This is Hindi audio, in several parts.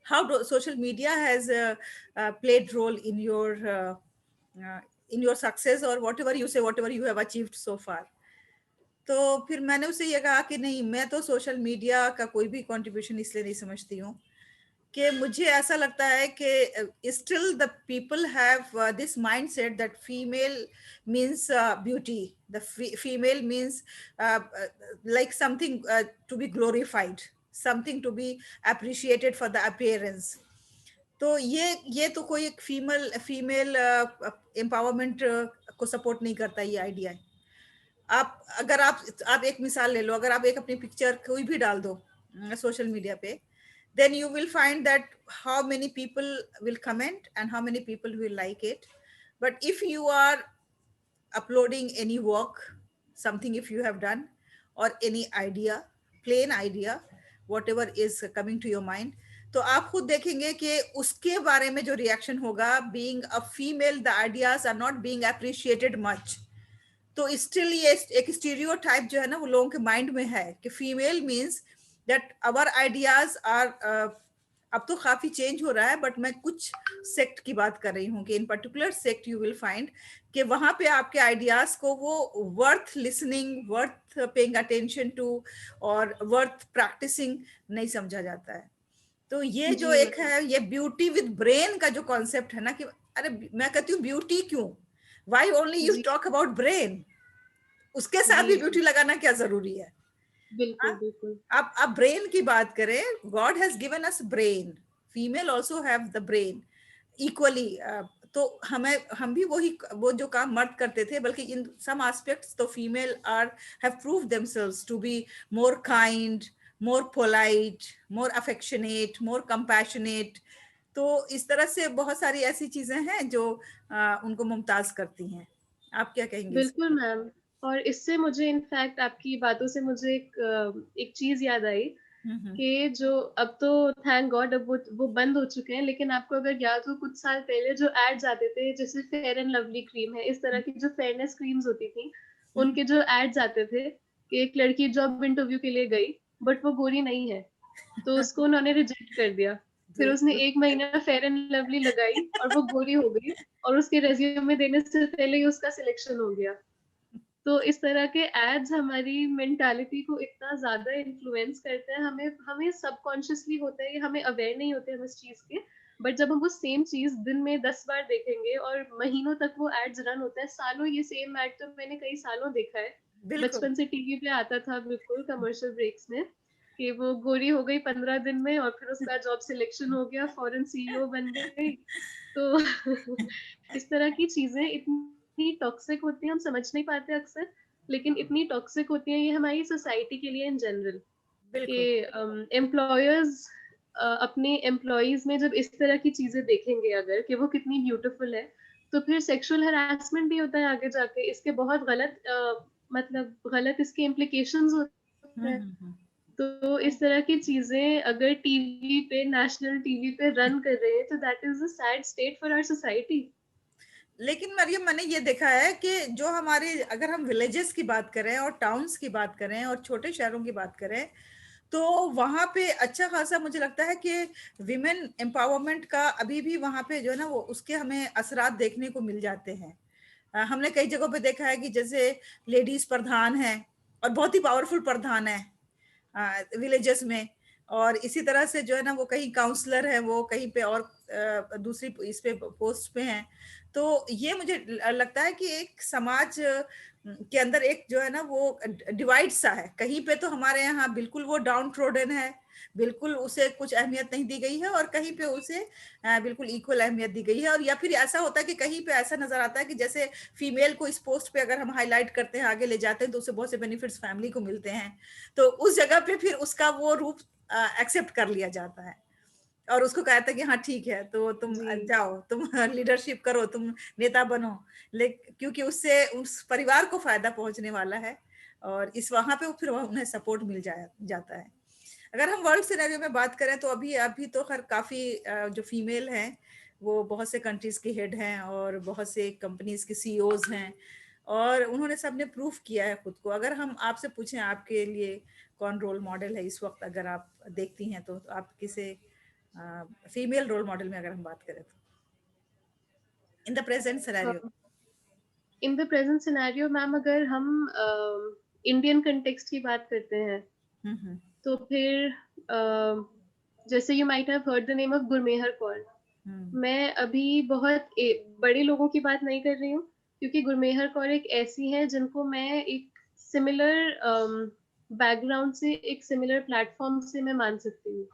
how social media has played role in your success or whatever you say, whatever you have achieved so far. तो फिर मैंने उससे ये कहा कि नहीं, मैं तो सोशल मीडिया का कोई भी कंट्रीब्यूशन इसलिए नहीं समझती हूँ कि मुझे ऐसा लगता है कि still the people have this mindset that female means beauty, the female means like something to be glorified, something to be appreciated for the appearance. तो ये तो कोई एक फीमेल फीमेल एम्पावरमेंट को सपोर्ट नहीं करता ये आइडिया. आप अगर आप एक मिसाल ले लो, अगर आप एक अपनी पिक्चर कोई भी डाल दो सोशल मीडिया पे, then you will find that how many people will comment and how many people will like it. But if you are uploading any work, something if you have done, or any idea, plain idea, whatever is coming to your mind, तो आप खुद देखेंगे कि उसके बारे में जो रिएक्शन होगा, being a female the ideas are not being appreciated much. तो स्टिल ये एक स्टीरियोटाइप जो है ना वो लोगों के माइंड में है कि female means that our ideas are, अब तो काफी चेंज हो रहा है, बट मैं कुछ सेक्ट की बात कर रही हूँ कि in particular sect you will find कि वहां पे आपके आइडियाज को वो worth listening, worth paying attention to और वर्थ प्रैक्टिसिंग नहीं समझा जाता है. तो ये जो जी एक है ये ब्यूटी विद ब्रेन का जो कॉन्सेप्ट है ना, कि अरे मैं कहती हूँ ब्यूटी क्यों, वाई ओनली यू जी टॉक अबाउट ब्रेन, उसके साथ जी भी जी ब्यूटी लगाना क्या जरूरी है. बिल्कुल हाँ? बिल्कुल आप ब्रेन की बात करें, God has given us brain, female also have the brain equally. तो हम भी वो जो काम मर्द करते थे, बल्कि इन सम एस्पेक्ट्स तो female are have prove themselves to be more kind, more polite, more affectionate, more compassionate. तो इस तरह से बहुत सारी ऐसी चीजें हैं जो उनको मुमताज करती हैं. आप क्या कहेंगे इस बिल्कुल मैम। और इससे मुझे इनफैक्ट आपकी बातों से मुझे एक चीज याद आई हम्म. कि जो अब तो थैंक गॉड अब वो बंद हो चुके हैं, लेकिन आपको अगर याद हो कुछ साल पहले जो एड्स आते थे, जैसे फेयर एंड लवली क्रीम है, इस तरह की जो फेयरनेस क्रीम्स होती थी, हम्म. उनके जो एड्स आते थे कि एक लड़की जॉब इंटरव्यू के लिए गई बट वो गोरी नहीं है, तो उसको उन्होंने रिजेक्ट कर दिया। फिर उसने बिल्कुल. 1 महीना फेयर एंड लवली लगाई और वो गोरी हो गई, और उसके रेज्यूमे देने से पहले ही उसका सिलेक्शन हो गया। तो इस तरह के एड्स हमारी मेंटालिटी को इतना ज्यादा इन्फ्लुएंस करते हैं, हमें हमें सबकॉन्शियसली होता है, हमें अवेयर नहीं होते हम इस चीज के, बट जब हम वो सेम चीज दिन में 10 बार देखेंगे और महीनों तक वो एड्स रन होता है, सालों ये सेम एड तो मैंने कई सालों देखा है। बिल्कुल. बचपन से टीवी पे आता था बिल्कुल कमर्शियल ब्रेक्स में कि वो गोरी हो गई 15 दिन में और फिर उसका जॉब सिलेक्शन हो गया, फॉरेन सीईओ बन गई। तो इस तरह की चीजें इतनी टॉक्सिक होती हैं, हम समझ नहीं पाते अक्सर, लेकिन इतनी टॉक्सिक होती हैं ये हमारी सोसाइटी के लिए इन जनरल कि बिल्कुल. एम्प्लॉयर्स अपने एम्प्लॉयज में जब इस तरह की चीजें देखेंगे अगर कि वो कितनी ब्यूटीफुल है, तो फिर सेक्सुअल हरासमेंट भी होता है आगे जाके, इसके बहुत गलत मतलब गलत इसके इम्प्लीकेशंस होते हैं। हम्म. तो इस तरह की चीजें अगर टीवी पे, नेशनल टीवी पे रन कर रहे हैं, तो that is a sad state for our society. लेकिन मरियम, मैंने ये देखा है कि जो हमारे, अगर हम विलेजेस की बात करें और टाउन्स की बात करें और छोटे शहरों की बात करें, तो वहां पे अच्छा खासा मुझे लगता है कि विमेन एम्पावरमेंट का अभी भी वहां पे जो है ना वो उसके हमें असरात देखने को मिल जाते हैं. हमने कई जगहों पे देखा है कि जैसे लेडीज प्रधान है और बहुत ही पावरफुल प्रधान है विलेजेस में, और इसी तरह से जो है ना वो कहीं काउंसलर है, वो कहीं पे और दूसरी इस पे पोस्ट पे हैं. तो ये मुझे लगता है कि एक समाज के अंदर एक जो है ना वो डिवाइड सा है. कहीं पे तो हमारे यहाँ बिल्कुल वो डाउन ट्रोडन है, बिल्कुल उसे कुछ अहमियत नहीं दी गई है, और कहीं पे उसे बिल्कुल इक्वल अहमियत दी गई है. और या फिर ऐसा होता है कि कहीं पे ऐसा नजर आता है कि जैसे फीमेल को इस पोस्ट पे अगर हम हाईलाइट करते हैं, आगे ले जाते हैं, तो उसे बहुत से बेनिफिट्स फैमिली को मिलते हैं. तो उस जगह पे फिर उसका वो रूप एक्सेप्ट कर लिया जाता है और उसको कहता है कि हाँ ठीक है, तो तुम जी जाओ, तुम लीडरशिप करो, तुम नेता बनो. लेकिन क्योंकि उससे उस परिवार को फायदा पहुंचने वाला है, और इस वहां पे फिर उन्हें सपोर्ट मिल जाता है. अगर हम वर्ल्ड सिनेरियो में बात करें तो अभी अभी तो खैर काफी जो फीमेल हैं वो बहुत से कंट्रीज के हेड हैं और बहुत से कंपनीज के सीईओज हैं, और उन्होंने सबने प्रूफ किया है खुद को. अगर हम आपसे पूछें आपके लिए कौन रोल मॉडल है इस वक्त, अगर आप देखती हैं तो आप किसे फीमेल रोल मॉडल में अगर हम बात करें तो in the present scenario? In the present scenario ma'am, अगर हम इंडियन कंटेक्स्ट की बात करते हैं, हम्म। तो फिर जैसे you might have heard the name of Gurmehar Kaur. हम्म। मैं अभी बहुत बड़े लोगों की बात नहीं कर रही हूँ, क्योंकि गुरमेहर कौर एक ऐसी है जिनको मैं एक सिमिलर बैकग्राउंड से, एक सिमिलर प्लेटफॉर्म से मैं मान सकती हूँ।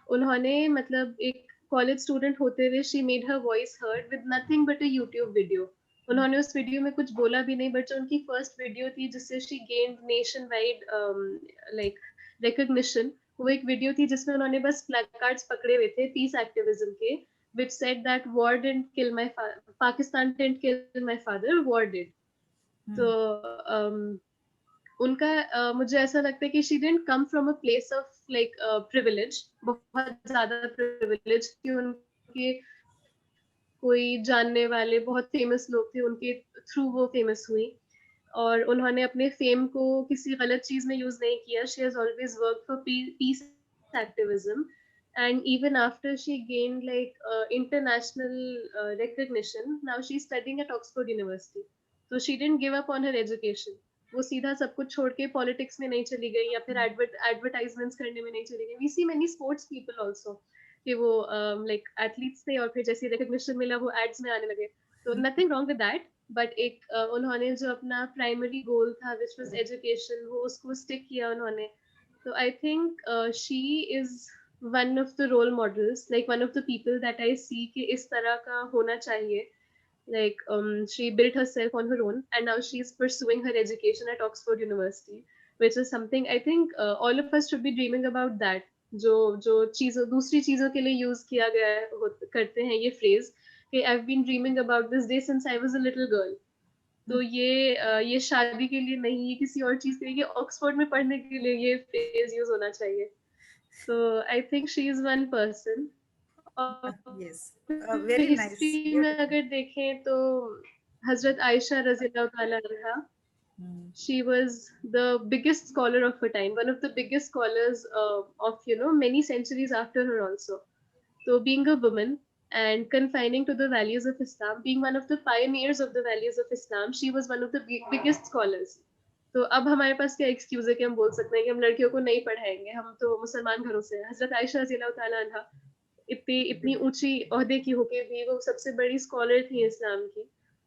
उन्होंने मतलब एक कॉलेज स्टूडेंट होते हुए she made her voice heard with nothing but a YouTube video. उन्होंने उस वीडियो में कुछ बोला भी नहीं, बट जो उनकी फर्स्ट वीडियो थी जिससे she gained nation wide like recognition, वो एक वीडियो थी जिसमें उन्होंने बस प्लैकार्ड्स पकड़े हुए थे पीस एक्टिविज्म के, which said that war didn't kill my Pakistan didn't kill my father, war did. तो उनका मुझे ऐसा लगता है कि she didn't come from a place of like privilege, बहुत ज्यादा privilege, कि उनके कोई जानने वाले बहुत फेमस लोग थे, उनके थ्रू वो फेमस हुई, और उन्होंने अपने फेम को किसी गलत चीज में यूज नहीं किया। She has always work for piece activism, and even after she gained like international recognition, now she's studying at Oxford University. So she didn't give up on her education. वो सीधा सब कुछ छोड़ के पॉलिटिक्स में नहीं चली गई, या फिर एडवर्टाइजमेंट्स करने में नहीं चली गई। We see many sports people also कि वो लाइक एथलीट्स थे और फिर जैसे रिकग्निशन मिला वो एड्स में आने लगे। तो nothing wrong with that, but एक उन्होंने जो अपना प्राइमरी गोल था विच वाज एजुकेशन, वो उसको स्टिक किया उन्होंने। तो I think she is one of the role models, like one of the people that I see कि इस तरह का होना चाहिए। Like she built herself on her own, and now she's pursuing her education at Oxford University, which is something I think all of us should be dreaming about that. जो जो चीजों दूसरी चीजों के लिए यूज किया गया है, करते हैं ये फ्रेज कि I've been dreaming about this day since I was a little girl. तो ये शादी के लिए नहीं, ये किसी और चीज के लिए, ये ऑक्सफोर्ड में पढ़ने के लिए ये फ्रेज यूज होना चाहिए। So I think she is one person. Yes, very nice, history में ब्यूटीफुल। अगर देखें तो हजरत आयशा रजी अल्लाह ताला अन्हा, she was the biggest scholar of her time, one of the biggest scholars of many centuries after her also. So being a woman and confining to the values of Islam, being one of the pioneers of the values of Islam, she was one of the biggest scholars. तो अब हमारे पास क्या एक्सक्यूज है कि हम बोल सकते हैं कि हम लड़कियों को नहीं पढ़ाएंगे, हम तो मुसलमान घरों से हैं। हजरत आयशा रज़ी अल्लाह ताला अन्हा इतनी इतनी ऊंची ओहदे की होके भी वो सबसे बड़ी स्कॉलर थी इस्लाम की,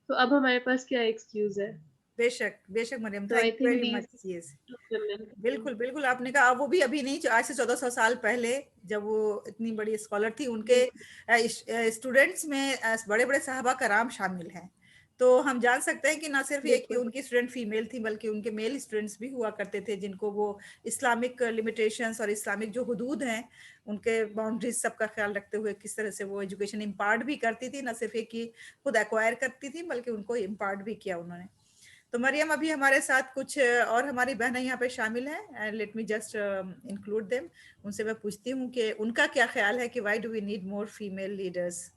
तो अब हमारे पास क्या एक्सक्यूज है? बेशक बेशक मरियम, तो thank I you think very much. These yes, women. बिल्कुल बिल्कुल, आपने कहा वो भी अभी नहीं, आज से 1400 साल पहले जब वो इतनी बड़ी स्कॉलर थी, उनके स्टूडेंट्स में बड़े बड़े साहबा कराम शामिल हैं। तो हम जान सकते हैं कि ना सिर्फ ये कि बिल्कुल उनकी स्टूडेंट फीमेल थी, बल्कि उनके मेल स्टूडेंट्स भी हुआ करते थे, जिनको वो इस्लामिक लिमिटेशंस और इस्लामिक जो हुदूद हैं, उनके बाउंड्रीज सबका ख्याल रखते हुए किस तरह से वो एजुकेशन इम्पार्ट भी करती थी, ना सिर्फ ये कि खुद एक्वायर करती थी बल्कि उनको इम्पार्ट भी किया उन्होंने। तो मरियम, अभी हमारे साथ कुछ और हमारी बहनें यहाँ पे शामिल हैं, let me just include them. उनसे मैं पूछती हूँ कि उनका क्या ख्याल है कि why do we need more female leaders